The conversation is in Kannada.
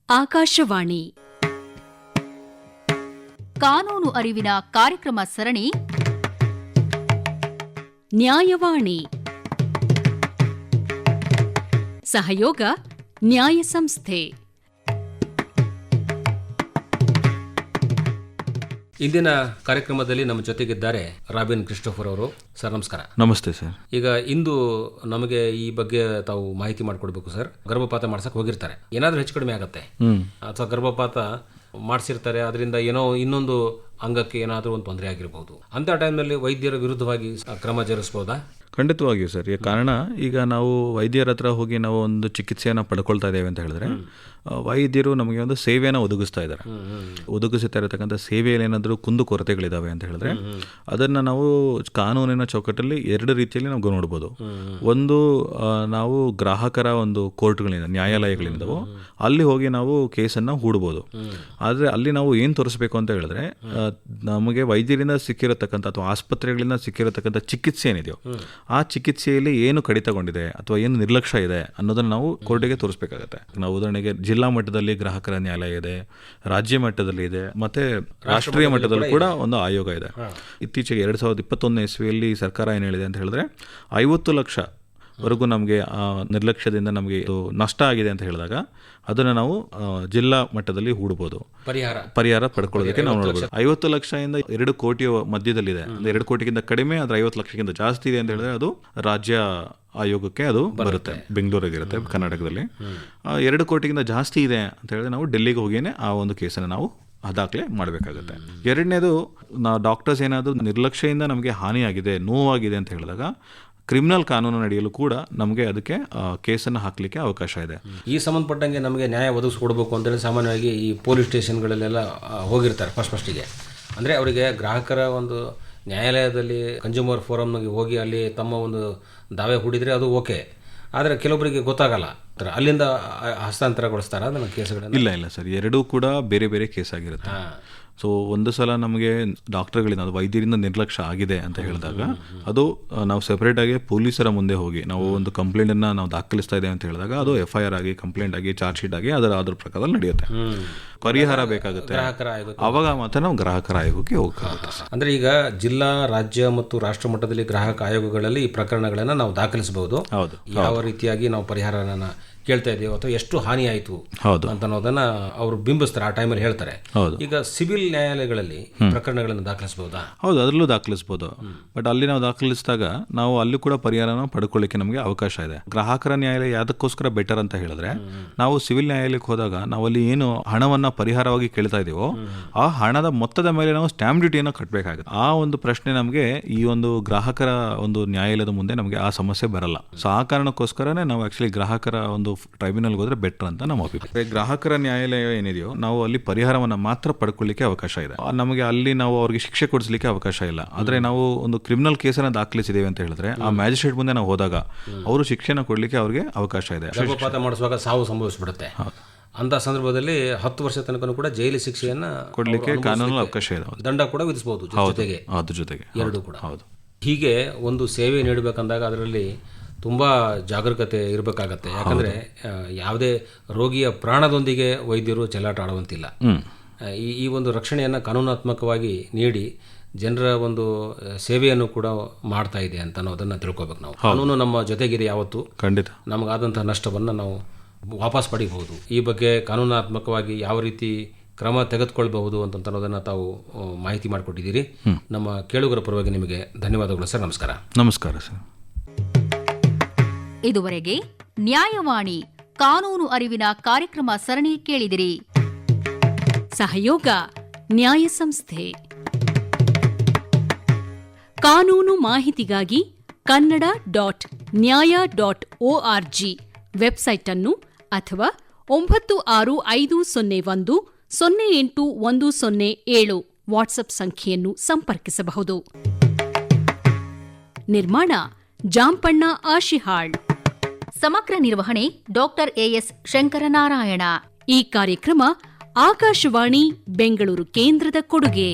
ಆಕಾಶವಾಣಿ ಕಾನೂನು ಅರಿವಿನ ಕಾರ್ಯಕ್ರಮ ಸರಣಿ ನ್ಯಾಯವಾಣಿ. ಸಹಯೋಗ ನ್ಯಾಯ ಸಂಸ್ಥೆ. ಇಂದಿನ ಕಾರ್ಯಕ್ರಮದಲ್ಲಿ ನಮ್ಮ ಜೊತೆಗಿದ್ದಾರೆ ರಾಬಿನ್ ಕ್ರಿಸ್ಟೋಫರ್ ಅವರು. ಸರ್ ನಮಸ್ಕಾರ. ನಮಸ್ತೆ ಸರ್. ಈಗ ಇಂದು ನಮಗೆ ಈ ಬಗ್ಗೆ ತಾವು ಮಾಹಿತಿ ಮಾಡಿಕೊಡ್ಬೇಕು ಸರ್. ಗರ್ಭಪಾತ ಮಾಡ್ಸಕ್ ಹೋಗಿರ್ತಾರೆ, ಏನಾದರೂ ಹೆಚ್ಚು ಕಡಿಮೆ ಆಗತ್ತೆ ಅಥವಾ ಗರ್ಭಪಾತ ಮಾಡಿಸಿರ್ತಾರೆ, ಅದರಿಂದ ಏನೋ ಇನ್ನೊಂದು ಅಂಗಕ್ಕೆ ಏನಾದರೂ ಒಂದು ತೊಂದರೆ ಆಗಿರಬಹುದು. ಅಂತ ಟೈಮ್ನಲ್ಲಿ ವೈದ್ಯರ ವಿರುದ್ಧವಾಗಿ ಕ್ರಮ ಜರುಗಿಸಬಹುದಾ? ಖಂಡಿತವಾಗಿಯೂ ಸರ್. ಈ ಕಾರಣ ಈಗ ನಾವು ವೈದ್ಯರ ಹತ್ರ ಹೋಗಿ ನಾವು ಒಂದು ಚಿಕಿತ್ಸೆಯನ್ನು ಪಡ್ಕೊಳ್ತಾ ಇದ್ದೇವೆ ಅಂತ ಹೇಳಿದ್ರೆ, ವೈದ್ಯರು ನಮಗೆ ಒಂದು ಸೇವೆಯನ್ನು ಒದಗಿಸ್ತಾ ಇದ್ದಾರೆ. ಒದಗಿಸುತ್ತಾ ಇರತಕ್ಕಂಥ ಸೇವೆಯಲ್ಲಿ ಏನಾದರೂ ಕುಂದು ಕೊರತೆಗಳಿದ್ದಾವೆ ಅಂತ ಹೇಳಿದ್ರೆ ಅದನ್ನು ನಾವು ಕಾನೂನಿನ ಚೌಕಟ್ಟಲ್ಲಿ ಎರಡು ರೀತಿಯಲ್ಲಿ ನಾವು ನೋಡ್ಬೋದು. ಒಂದು, ನಾವು ಗ್ರಾಹಕರ ಒಂದು ಕೋರ್ಟ್ಗಳಿಂದ, ನ್ಯಾಯಾಲಯಗಳಿಂದವೋ ಅಲ್ಲಿ ಹೋಗಿ ನಾವು ಕೇಸನ್ನು ಹೂಡ್ಬೋದು. ಆದರೆ ಅಲ್ಲಿ ನಾವು ಏನು ತೋರಿಸ್ಬೇಕು ಅಂತ ಹೇಳಿದ್ರೆ, ನಮಗೆ ವೈದ್ಯರಿಂದ ಸಿಕ್ಕಿರತಕ್ಕಂಥ ಅಥವಾ ಆಸ್ಪತ್ರೆಗಳಿಂದ ಸಿಕ್ಕಿರತಕ್ಕಂಥ ಚಿಕಿತ್ಸೆ ಏನಿದೆಯೋ ಆ ಚಿಕಿತ್ಸೆಯಲ್ಲಿ ಏನು ಕಡಿತಗೊಂಡಿದೆ ಅಥವಾ ಏನು ನಿರ್ಲಕ್ಷ್ಯ ಇದೆ ಅನ್ನೋದನ್ನು ನಾವು ಕೋರ್ಟಿಗೆ ತೋರಿಸಬೇಕಾಗತ್ತೆ. ನಾವು ಉದಾಹರಣೆಗೆ ಜಿಲ್ಲಾ ಮಟ್ಟದಲ್ಲಿ ಗ್ರಾಹಕರ ನ್ಯಾಯಾಲಯ ಇದೆ, ರಾಜ್ಯ ಮಟ್ಟದಲ್ಲಿ ಇದೆ, ಮತ್ತೆ ರಾಷ್ಟ್ರೀಯ ಮಟ್ಟದಲ್ಲೂ ಕೂಡ ಒಂದು ಆಯೋಗ ಇದೆ. ಇತ್ತೀಚೆಗೆ 2021 ಇಸ್ವಿಯಲ್ಲಿ ಸರ್ಕಾರ ಏನು ಹೇಳಿದೆ ಅಂತ ಹೇಳಿದ್ರೆ, 50 ಲಕ್ಷವರೆಗೂ ನಮಗೆ ನಿರ್ಲಕ್ಷ್ಯದಿಂದ ನಮಗೆ ಇದು ನಷ್ಟ ಆಗಿದೆ ಅಂತ ಹೇಳಿದಾಗ ಅದನ್ನು ನಾವು ಜಿಲ್ಲಾ ಮಟ್ಟದಲ್ಲಿ ಹೂಡ್ಬೋದು, ಪರಿಹಾರ ಪಡ್ಕೊಳ್ಳೋದಕ್ಕೆ ನಾವು ನೋಡ್ಬೋದು. 50 ಲಕ್ಷದಿಂದ 2 ಕೋಟಿಯ ಮಧ್ಯದಲ್ಲಿದೆ, 2 ಕೋಟಿಗಿಂತ ಕಡಿಮೆ, ಆದರೆ 50 ಲಕ್ಷಕ್ಕಿಂತ ಜಾಸ್ತಿ ಇದೆ ಅಂತ ಹೇಳಿದ್ರೆ ಅದು ರಾಜ್ಯ ಆಯೋಗಕ್ಕೆ ಅದು ಬರುತ್ತೆ, ಬೆಂಗಳೂರಿಗಿರುತ್ತೆ ಕರ್ನಾಟಕದಲ್ಲಿ. 2 ಕೋಟಿಗಿಂತ ಜಾಸ್ತಿ ಇದೆ ಅಂತ ಹೇಳಿದ್ರೆ ನಾವು ಡೆಲ್ಲಿಗೆ ಹೋಗಿಯೇ ಆ ಒಂದು ಕೇಸನ್ನು ನಾವು ದಾಖಲೆ ಮಾಡಬೇಕಾಗುತ್ತೆ. ಎರಡನೇದು, ನಾವು ಡಾಕ್ಟರ್ಸ್ ಏನಾದರೂ ನಿರ್ಲಕ್ಷ್ಯದಿಂದ ನಮಗೆ ಹಾನಿಯಾಗಿದೆ, ನೋವಾಗಿದೆ ಅಂತ ಹೇಳಿದಾಗ ಕ್ರಿಮಿನಲ್ ಕಾನೂನು ನಡೆಯಲು ಕೂಡ ನಮಗೆ ಅದಕ್ಕೆ ಕೇಸನ್ನು ಹಾಕಲಿಕ್ಕೆ ಅವಕಾಶ ಇದೆ. ಈ ಸಂಬಂಧಪಟ್ಟಂಗೆ ನಮಗೆ ನ್ಯಾಯ ಒದಗಿಸ್ಕೊಡ್ಬೇಕು ಅಂತೇಳಿ ಸಾಮಾನ್ಯವಾಗಿ ಈ ಪೊಲೀಸ್ ಸ್ಟೇಷನ್ಗಳಲ್ಲೆಲ್ಲ ಹೋಗಿರ್ತಾರೆ ಫಸ್ಟಿಗೆ. ಅಂದರೆ ಅವರಿಗೆ ಗ್ರಾಹಕರ ಒಂದು ನ್ಯಾಯಾಲಯದಲ್ಲಿ ಕನ್ಸ್ಯೂಮರ್ ಫೋರಮ್ನಾಗೆ ಹೋಗಿ ಅಲ್ಲಿ ತಮ್ಮ ಒಂದು ದಾವೆ ಹೂಡಿದರೆ ಅದು ಓಕೆ, ಆದರೆ ಕೆಲವೊಬ್ಬರಿಗೆ ಗೊತ್ತಾಗಲ್ಲ, ಅಲ್ಲಿಂದ ಹಸ್ತಾಂತರಗೊಳಿಸ್ತಾರ ಅದನ್ನು ಕೇಸುಗಳನ್ನು? ಇಲ್ಲ ಸರ್, ಎರಡೂ ಕೂಡ ಬೇರೆ ಬೇರೆ ಕೇಸ್ ಆಗಿರುತ್ತೆ. ಸೊ ಒಂದು ಸಲ ನಮಗೆ ಡಾಕ್ಟರ್ಗಳಿಂದ, ಅದು ವೈದ್ಯರಿಂದ ನಿರ್ಲಕ್ಷ್ಯ ಆಗಿದೆ ಅಂತ ಹೇಳಿದಾಗ ಅದು ನಾವು ಸೆಪರೇಟಾಗಿ ಪೊಲೀಸರ ಮುಂದೆ ಹೋಗಿ ನಾವು ಒಂದು ಕಂಪ್ಲೇಂಟನ್ನು ನಾವು ದಾಖಲಿಸ್ತಾ ಇದ್ದೇವೆ ಅಂತ ಹೇಳಿದಾಗ ಅದು FIR ಆಗಿ, ಕಂಪ್ಲೇಂಟ್ ಆಗಿ, ಚಾರ್ಜ್ ಶೀಟ್ ಆಗಿ ಅದರ ಪ್ರಕಾರದಲ್ಲಿ ನಡೆಯುತ್ತೆ. ಪರಿಹಾರ ಬೇಕಾಗುತ್ತೆ, ಅವಾಗ ಮಾತ್ರ ನಾವು ಗ್ರಾಹಕರ ಆಯೋಗಕ್ಕೆ ಹೋಗಬೇಕಾಗುತ್ತೆ. ಅಂದರೆ ಈಗ ಜಿಲ್ಲಾ, ರಾಜ್ಯ ಮತ್ತು ರಾಷ್ಟ್ರ ಮಟ್ಟದಲ್ಲಿ ಗ್ರಾಹಕ ಆಯೋಗಗಳಲ್ಲಿ ಈ ಪ್ರಕರಣಗಳನ್ನು ನಾವು ದಾಖಲಿಸಬಹುದು. ಯಾವ ರೀತಿಯಾಗಿ ನಾವು ಪರಿಹಾರನ ಕೇಳ್ತಾ ಇದೆಯೋ ಅಥವಾ ಎಷ್ಟು ಹಾನಿ ಆಯಿತು ಅಂತ ಅನ್ನೋದನ್ನ ಅವರು ಬಿಂಬಿಸ್ತಾರೆ, ಆ ಟೈಮಲ್ಲಿ ಹೇಳ್ತಾರೆ. ಈಗ ಸಿವಿಲ್ ನ್ಯಾಯಾಲಯಗಳಲ್ಲಿ ಪ್ರಕರಣಗಳನ್ನು ದಾಖಲಿಸಬಹುದಾ? ಹೌದು, ಅದರಲ್ಲೂ ದಾಖಲಿಸಬಹುದು. ಬಟ್ ಅಲ್ಲಿ ನಾವು ದಾಖಲಿಸಿದಾಗ ನಾವು ಅಲ್ಲಿ ಕೂಡ ಪರಿಹಾರನ ಪಡ್ಕೊಳ್ಳಿಕ್ಕೆ ನಮಗೆ ಅವಕಾಶ ಇದೆ. ಗ್ರಾಹಕರ ನ್ಯಾಯಾಲಯ ಯಾವುದಕ್ಕೋಸ್ಕರ ಬೆಟರ್ ಅಂತ ಹೇಳಿದ್ರೆ, ನಾವು ಸಿವಿಲ್ ನ್ಯಾಯಾಲಯಕ್ಕೆ ಹೋದಾಗ ನಾವು ಅಲ್ಲಿ ಏನು ಹಣವನ್ನ ಪರಿಹಾರವಾಗಿ ಕೇಳ್ತಾ ಇದೀವೋ ಆ ಹಣದ ಮೊತ್ತದ ಮೇಲೆ ನಾವು ಸ್ಟ್ಯಾಂಪ್ ಡ್ಯೂಟಿಯನ್ನು ಕಟ್ಟಬೇಕಾಗುತ್ತೆ. ಆ ಒಂದು ಪ್ರಶ್ನೆ ನಮಗೆ ಈ ಒಂದು ಗ್ರಾಹಕರ ಒಂದು ನ್ಯಾಯಾಲಯದ ಮುಂದೆ ನಮಗೆ ಆ ಸಮಸ್ಯೆ ಬರಲ್ಲ. ಸೊ ಆ ಕಾರಣಕ್ಕೋಸ್ಕರನೇ ನಾವು ಆಕ್ಚುಲಿ ಗ್ರಾಹಕರ ಒಂದು ಟ್ರೈಬ್ಯುನಲ್ಗೆ ಹೋದ್ರೆ ಬೆಟರ್ ಅಂತ ನಮ್ಮ ಅಭಿಪ್ರಾಯ. ಗ್ರಾಹಕರ ನ್ಯಾಯಾಲಯ ಏನಿದೆಯೋ ನಾವು ಅಲ್ಲಿ ಪರಿಹಾರವನ್ನು ಮಾತ್ರ ಪಡ್ಕೊಳ್ಳಿಕ್ಕೆ ಅವಕಾಶ ಇದೆ. ನಮಗೆ ಅಲ್ಲಿ ನಾವು ಅವ್ರಿಗೆ ಶಿಕ್ಷೆ ಕೊಡಿಸಲಿಕ್ಕೆ ಅವಕಾಶ ಇಲ್ಲ. ಆದರೆ ನಾವು ಒಂದು ಕ್ರಿಮಿನಲ್ ಕೇಸನ್ನು ದಾಖಲಿಸಿದ್ದೇವೆ ಅಂತ ಹೇಳಿದ್ರೆ ಆ ಮ್ಯಾಜಿಸ್ಟ್ರೇಟ್ ಮುಂದೆ ನಾವು ಹೋದಾಗ ಅವರು ಶಿಕ್ಷೆನ ಕೊಡಲಿಕ್ಕೆ ಅವ್ರಿಗೆ ಅವಕಾಶ ಇದೆ. ಗರ್ಭಪಾತ ಮಾಡಿಸುವಾಗ ಸಾವು ಸಂಭವಿಸ್ಬಿಡುತ್ತೆ, ಅಂತ ಸಂದರ್ಭದಲ್ಲಿ 10 ವರ್ಷ ತನಕ ಕೂಡ ಜೈಲು ಶಿಕ್ಷೆಯನ್ನು ಕೊಡಲಿಕ್ಕೆ ಕಾನೂನು ಅವಕಾಶ ಇದೆ. ದಂಡ ಕೂಡ ವಿಧಿಸಬಹುದು ಜೊತೆಗೆ ಎರಡು ಕೂಡ. ಹೌದು. ಹೀಗೆ ಒಂದು ಸೇವೆ ನೀಡಬೇಕಂದಾಗ ಅದರಲ್ಲಿ ತುಂಬ ಜಾಗರೂಕತೆ ಇರಬೇಕಾಗತ್ತೆ. ಯಾಕಂದರೆ ಯಾವುದೇ ರೋಗಿಯ ಪ್ರಾಣದೊಂದಿಗೆ ವೈದ್ಯರು ಚೆಲ್ಲಾಟ ಆಡುವಂತಿಲ್ಲ. ಈ ಒಂದು ರಕ್ಷಣೆಯನ್ನು ಕಾನೂನಾತ್ಮಕವಾಗಿ ನೀಡಿ ಜನರ ಒಂದು ಸೇವೆಯನ್ನು ಕೂಡ ಮಾಡ್ತಾ ಇದೆ ಅಂತ ಅನ್ನೋದನ್ನು ತಿಳ್ಕೊಬೇಕು ನಾವು. ಕಾನೂನು ನಮ್ಮ ಜೊತೆಗಿದೆ, ಯಾವತ್ತು ಖಂಡಿತ ನಮಗಾದಂತಹ ನಷ್ಟವನ್ನು ನಾವು ವಾಪಸ್ ಪಡಿಬಹುದು. ಈ ಬಗ್ಗೆ ಕಾನೂನಾತ್ಮಕವಾಗಿ ಯಾವ ರೀತಿ ಕ್ರಮ ತೆಗೆದುಕೊಳ್ಬಹುದು ಅಂತ ಅನ್ನೋದನ್ನು ತಾವು ಮಾಹಿತಿ ಮಾಡಿಕೊಟ್ಟಿದ್ದೀರಿ. ನಮ್ಮ ಕೇಳುಗರ ಪರವಾಗಿ ನಿಮಗೆ ಧನ್ಯವಾದಗಳು ಸರ್. ನಮಸ್ಕಾರ. ನಮಸ್ಕಾರ ಸರ್. ಇದುವರೆಗೆ ನ್ಯಾಯವಾಣಿ ಕಾನೂನು ಅರಿವಿನ ಕಾರ್ಯಕ್ರಮ ಸರಣಿ ಕೇಳಿದಿರಿ. ಸಹಯೋಗ ನ್ಯಾಯ ಸಂಸ್ಥೆ. ಕಾನೂನು ಮಾಹಿತಿಗಾಗಿ kannada.nya.org ವೆಬ್ಸೈಟ್ ಅನ್ನು ಅಥವಾ 965001081007 ವಾಟ್ಸ್ಆಪ್ ಸಂಖ್ಯೆಯನ್ನು ಸಂಪರ್ಕಿಸಬಹುದು. ನಿರ್ಮಾಣ ಜಾಂಪಣ್ಣ ಆಶಿಹಾಳ್. ಸಮಗ್ರ ನಿರ್ವಹಣೆ ಡಾಕ್ಟರ್ AS ಶಂಕರನಾರಾಯಣ. ಈ ಕಾರ್ಯಕ್ರಮ ಆಕಾಶವಾಣಿ ಬೆಂಗಳೂರು ಕೇಂದ್ರದ ಕೊಡುಗೆ.